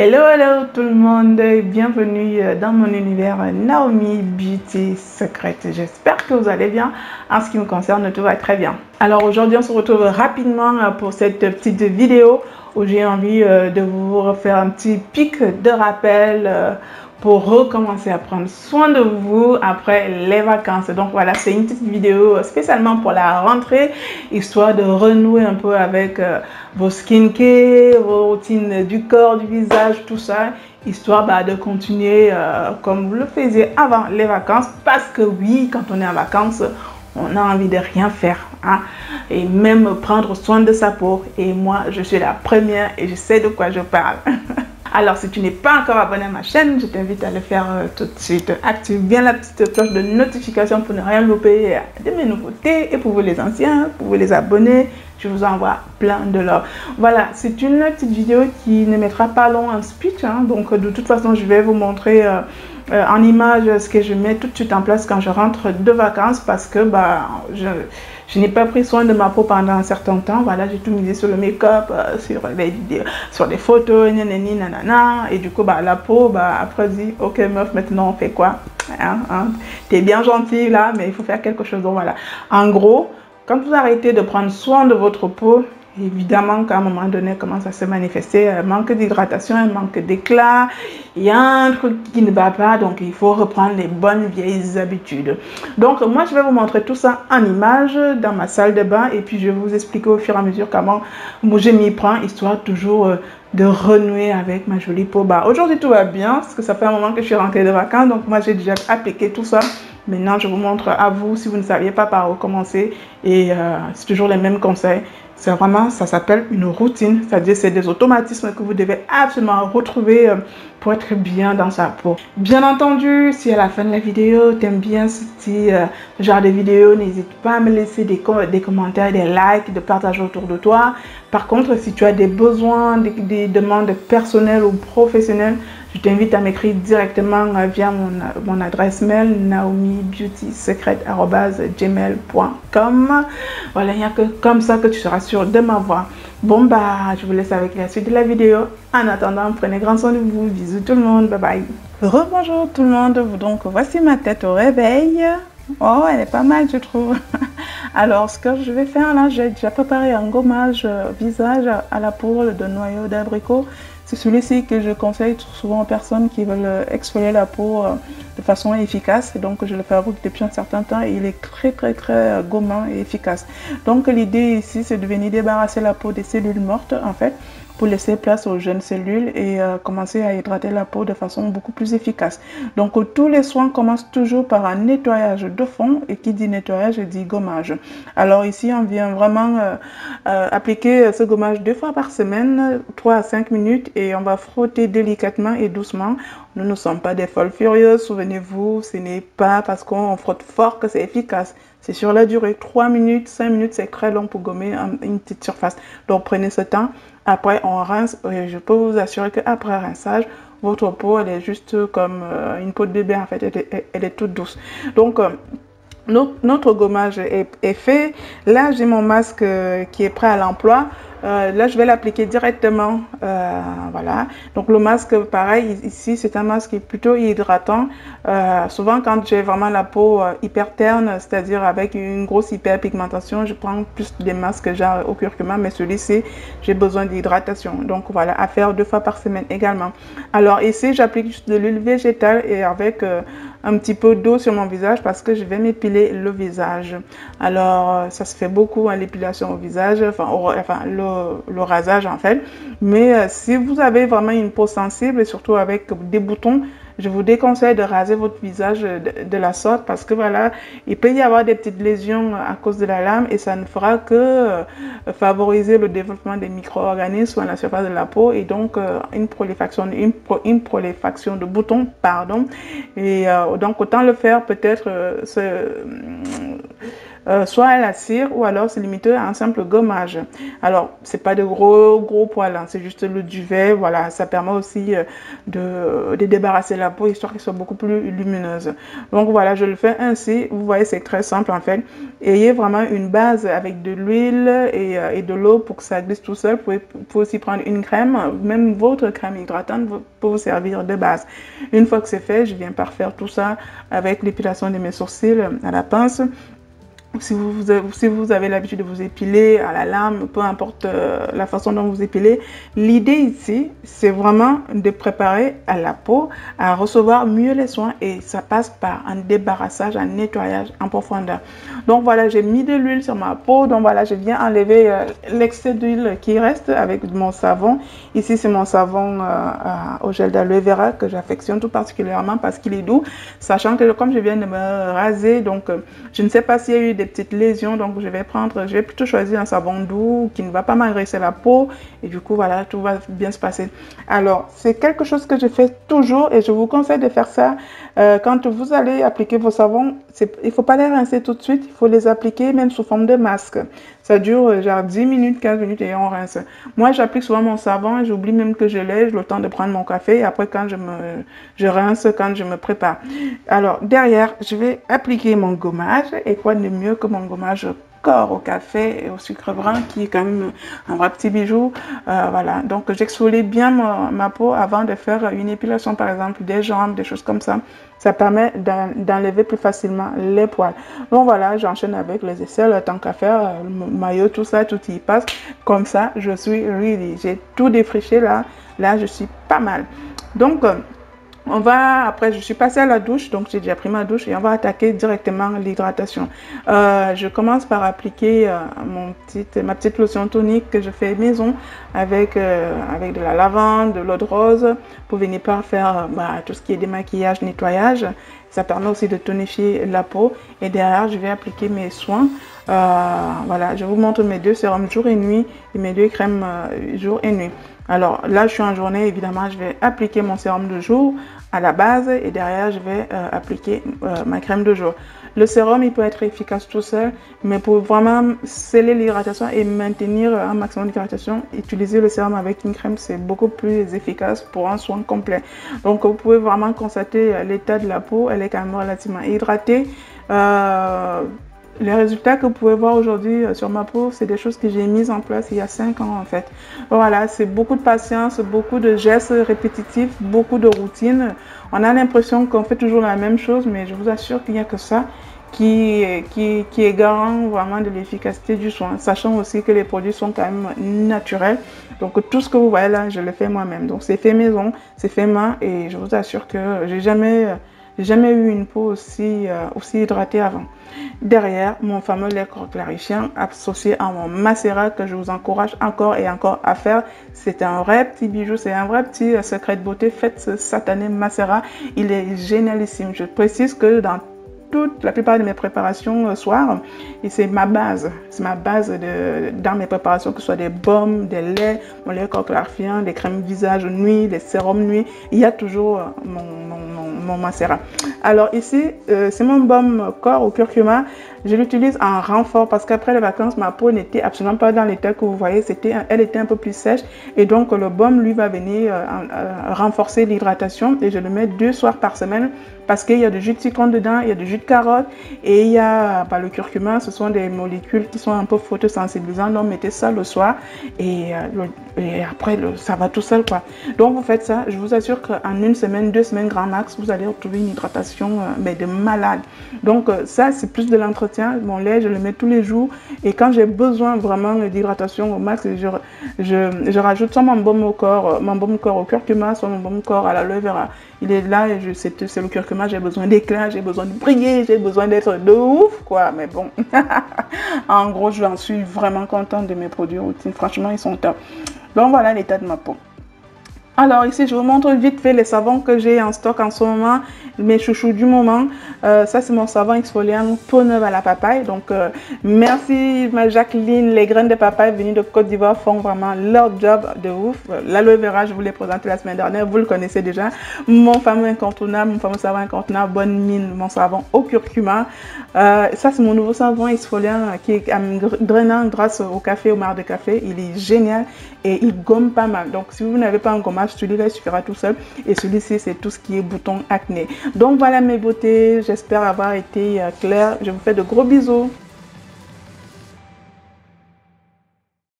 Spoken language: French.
Hello, hello tout le monde, bienvenue dans mon univers Naomi Beauty Secret. J'espère que vous allez bien. En ce qui me concerne, tout va très bien. Alors aujourd'hui, on se retrouve rapidement pour cette petite vidéo où j'ai envie de vous refaire un petit pic de rappel pour recommencer à prendre soin de vous après les vacances. Donc voilà, c'est une petite vidéo spécialement pour la rentrée, histoire de renouer un peu avec vos skincare, vos routines du corps, du visage, tout ça, histoire de continuer comme vous le faisiez avant les vacances. Parce que oui, quand on est en vacances, on a envie de rien faire, hein, et même prendre soin de sa peau. Et moi, je suis la première et je sais de quoi je parle. Alors, si tu n'es pas encore abonné à ma chaîne, je t'invite à le faire tout de suite. Active bien la petite cloche de notification pour ne rien louper de mes nouveautés. Et pour vous les anciens, pour vous les abonnés, je vous envoie plein de love. Voilà, c'est une petite vidéo qui ne mettra pas long en speech, hein, donc de toute façon, je vais vous montrer en image ce que je mets tout de suite en place quand je rentre de vacances, parce que je n'ai pas pris soin de ma peau pendant un certain temps. Voilà, j'ai tout misé sur le make-up, sur les vidéos, sur les photos, nanana. Et du coup, la peau, après, dit, ok meuf, maintenant on fait quoi, t'es bien gentille là, mais il faut faire quelque chose. Donc voilà, en gros, quand vous arrêtez de prendre soin de votre peau, évidemment qu'à un moment donné, commence à se manifester un manque d'hydratation, un manque d'éclat, il y a un truc qui ne va pas, donc il faut reprendre les bonnes vieilles habitudes. Donc moi, je vais vous montrer tout ça en image dans ma salle de bain, et puis je vais vous expliquer au fur et à mesure comment je m'y prends, histoire toujours de renouer avec ma jolie peau. Aujourd'hui, tout va bien, parce que ça fait un moment que je suis rentrée de vacances, donc moi, j'ai déjà appliqué tout ça. Maintenant, je vous montre à vous, si vous ne saviez pas par où commencer, et c'est toujours les mêmes conseils. C'est vraiment, ça s'appelle une routine, c'est-à-dire c'est des automatismes que vous devez absolument retrouver pour être bien dans sa peau. Bien entendu, si à la fin de la vidéo, tu aimes bien ce petit genre de vidéo, n'hésite pas à me laisser des commentaires, des likes, de partager autour de toi. Par contre, si tu as des besoins, des demandes personnelles ou professionnelles, je t'invite à m'écrire directement via mon adresse mail naomibeautysecret@gmail.com. Voilà, il n'y a que comme ça que tu seras sûr de m'avoir. Bon, je vous laisse avec la suite de la vidéo. En attendant, prenez grand soin de vous. Bisous tout le monde. Bye bye. Rebonjour tout le monde. Donc, voici ma tête au réveil. Oh, elle est pas mal, je trouve. Alors, ce que je vais faire là, j'ai déjà préparé un gommage visage à la poudre de noyau d'abricot. C'est celui-ci que je conseille souvent aux personnes qui veulent exfolier la peau de façon efficace. Donc, je le fabrique depuis un certain temps et il est très gommant et efficace. Donc, l'idée ici, c'est de venir débarrasser la peau des cellules mortes, en fait, pour laisser place aux jeunes cellules et commencer à hydrater la peau de façon beaucoup plus efficace. Donc, tous les soins commencent toujours par un nettoyage de fond, et qui dit nettoyage dit gommage. Alors ici, on vient vraiment appliquer ce gommage 2 fois par semaine, 3 à 5 minutes, et on va frotter délicatement et doucement. Nous ne sommes pas des folles furieuses, souvenez-vous, ce n'est pas parce qu'on frotte fort que c'est efficace. C'est sur la durée, 3 minutes, 5 minutes, c'est très long pour gommer une petite surface. Donc prenez ce temps. Après, on rince, et je peux vous assurer qu'après rinçage, votre peau, elle est juste comme une peau de bébé, en fait, elle est toute douce. Donc, notre gommage est fait. Là, j'ai mon masque qui est prêt à l'emploi. Là, je vais l'appliquer directement. Voilà. Donc, le masque, pareil, ici, c'est un masque qui est plutôt hydratant. Souvent, quand j'ai vraiment la peau hyper terne, c'est-à-dire avec une grosse hyperpigmentation, je prends plus des masques genre au curcuma, mais celui-ci, j'ai besoin d'hydratation. Donc, voilà, à faire 2 fois par semaine également. Alors, ici, j'applique juste de l'huile végétale et avec un petit peu d'eau sur mon visage parce que je vais m'épiler le visage. Alors, ça se fait beaucoup, hein, l'épilation au visage, enfin le rasage en fait. Mais si vous avez vraiment une peau sensible et surtout avec des boutons, je vous déconseille de raser votre visage de la sorte parce que voilà, il peut y avoir des petites lésions à cause de la lame et ça ne fera que favoriser le développement des micro-organismes à la surface de la peau et donc une prolifération de boutons, pardon. Et donc autant le faire peut-être soit à la cire ou alors se limiter à un simple gommage. Alors, c'est pas de gros poils, hein, c'est juste le duvet. Voilà, ça permet aussi de débarrasser la peau histoire qu'elle soit beaucoup plus lumineuse. Donc voilà, je le fais ainsi. Vous voyez, c'est très simple en fait. Ayez vraiment une base avec de l'huile et de l'eau pour que ça glisse tout seul. Vous pouvez aussi prendre une crème, même votre crème hydratante pour vous servir de base. Une fois que c'est fait, je viens parfaire tout ça avec l'épilation de mes sourcils à la pince. Si vous avez l'habitude de vous épiler à la lame, peu importe la façon dont vous épilez, l'idée ici, c'est vraiment de préparer à la peau à recevoir mieux les soins et ça passe par un débarrassage, un nettoyage en profondeur. Donc voilà, j'ai mis de l'huile sur ma peau, donc voilà, je viens enlever l'excès d'huile qui reste avec mon savon. Ici, c'est mon savon au gel d'aloe vera que j'affectionne tout particulièrement parce qu'il est doux, sachant que comme je viens de me raser, donc je ne sais pas s'il y a eu des petites lésions, donc je vais plutôt choisir un savon doux qui ne va pas m'agresser la peau et du coup voilà, tout va bien se passer. Alors c'est quelque chose que je fais toujours et je vous conseille de faire ça quand vous allez appliquer vos savons. Il faut pas les rincer tout de suite, il faut les appliquer même sous forme de masque. Ça dure genre 10 minutes, 15 minutes et on rince. Moi j'applique souvent mon savon et j'oublie même que je l'ai, j'ai le temps de prendre mon café et après quand je rince quand je me prépare. Alors derrière je vais appliquer mon gommage et quoi de mieux que mon gommage corps au café et au sucre brun qui est quand même un vrai petit bijou. Voilà, donc j'exfolie bien ma peau avant de faire une épilation par exemple des jambes, des choses comme ça. Ça permet d'enlever plus facilement les poils. Donc voilà, j'enchaîne avec les aisselles, tant qu'à faire, le maillot, tout ça, tout y passe. Comme ça, je suis ready. J'ai tout défriché là. Là, je suis pas mal. Donc, après, je suis passée à la douche, donc j'ai déjà pris ma douche et on va attaquer directement l'hydratation. Je commence par appliquer ma petite lotion tonique que je fais maison avec de la lavande, de l'eau de rose pour venir par faire tout ce qui est démaquillage, nettoyage. Ça permet aussi de tonifier la peau et derrière, je vais appliquer mes soins. Voilà, je vous montre mes deux sérums jour et nuit et mes deux crèmes jour et nuit. Alors là, je suis en journée, évidemment, je vais appliquer mon sérum de jour à la base et derrière, je vais appliquer ma crème de jour. Le sérum, il peut être efficace tout seul, mais pour vraiment sceller l'hydratation et maintenir un maximum d'hydratation, utiliser le sérum avec une crème, c'est beaucoup plus efficace pour un soin complet. Donc, vous pouvez vraiment constater l'état de la peau, elle est quand même relativement hydratée. Les résultats que vous pouvez voir aujourd'hui sur ma peau, c'est des choses que j'ai mises en place il y a 5 ans en fait. Voilà, c'est beaucoup de patience, beaucoup de gestes répétitifs, beaucoup de routines. On a l'impression qu'on fait toujours la même chose, mais je vous assure qu'il n'y a que ça qui est garant vraiment de l'efficacité du soin, sachant aussi que les produits sont quand même naturels. Donc tout ce que vous voyez là, je le fais moi-même. Donc c'est fait maison, c'est fait main et je vous assure que j'ai jamais eu une peau aussi hydratée avant. Derrière, mon fameux lait corps clarifiant associé à mon macérat que je vous encourage encore et encore à faire. C'est un vrai petit bijou, c'est un vrai petit secret de beauté. Faites ce satané macérat, il est génialissime. Je précise que dans la plupart de mes préparations soir, et c'est ma base dans mes préparations, que ce soit des baumes, des laits, mon lait corps clarifiant, des crèmes visage nuit, des sérums nuit, il y a toujours mon macérat. Alors ici, c'est mon baume corps au curcuma. Je l'utilise en renfort parce qu'après les vacances, ma peau n'était absolument pas dans l'état que vous voyez. Elle était un peu plus sèche et donc le baume lui va venir renforcer l'hydratation et je le mets 2 soirs par semaine parce qu'il y a du jus de citron dedans, il y a du jus de carotte et il y a le curcuma. Ce sont des molécules qui sont un peu photosensibilisantes. Donc mettez ça le soir et après ça va tout seul quoi. Donc vous faites ça. Je vous assure qu'en 1 semaine, 2 semaines grand max, vous allez retrouver une hydratation mais de malade. Donc ça c'est plus de l'entretien. Mon lait, je le mets tous les jours et quand j'ai besoin vraiment d'hydratation au max, je rajoute soit mon baume corps au curcuma, soit mon baume corps à l'aloe vera. Il est là et c'est le curcuma, j'ai besoin d'éclat, j'ai besoin de briller, j'ai besoin d'être de ouf quoi, mais bon. En gros, j'en suis vraiment contente de mes produits routines. Franchement, ils sont top. Donc voilà l'état de ma peau. Alors ici, je vous montre vite fait les savons que j'ai en stock en ce moment, mes chouchous du moment. Ça, c'est mon savon exfoliant peau neuve à la papaye. Donc, merci ma Jacqueline. Les graines de papaye venues de Côte d'Ivoire font vraiment leur job de ouf. L'aloe vera, je vous l'ai présenté la semaine dernière, vous le connaissez déjà. Mon fameux incontournable, mon fameux savon incontournable, bonne mine, mon savon au curcuma. Ça, c'est mon nouveau savon exfoliant qui est drainant grâce au café, au marc de café. Il est génial et il gomme pas mal. Donc, si vous n'avez pas un gommage, celui-là il suffira tout seul. Et celui-ci, c'est tout ce qui est bouton acné. Donc, voilà mes beautés. J'espère avoir été claire. Je vous fais de gros bisous.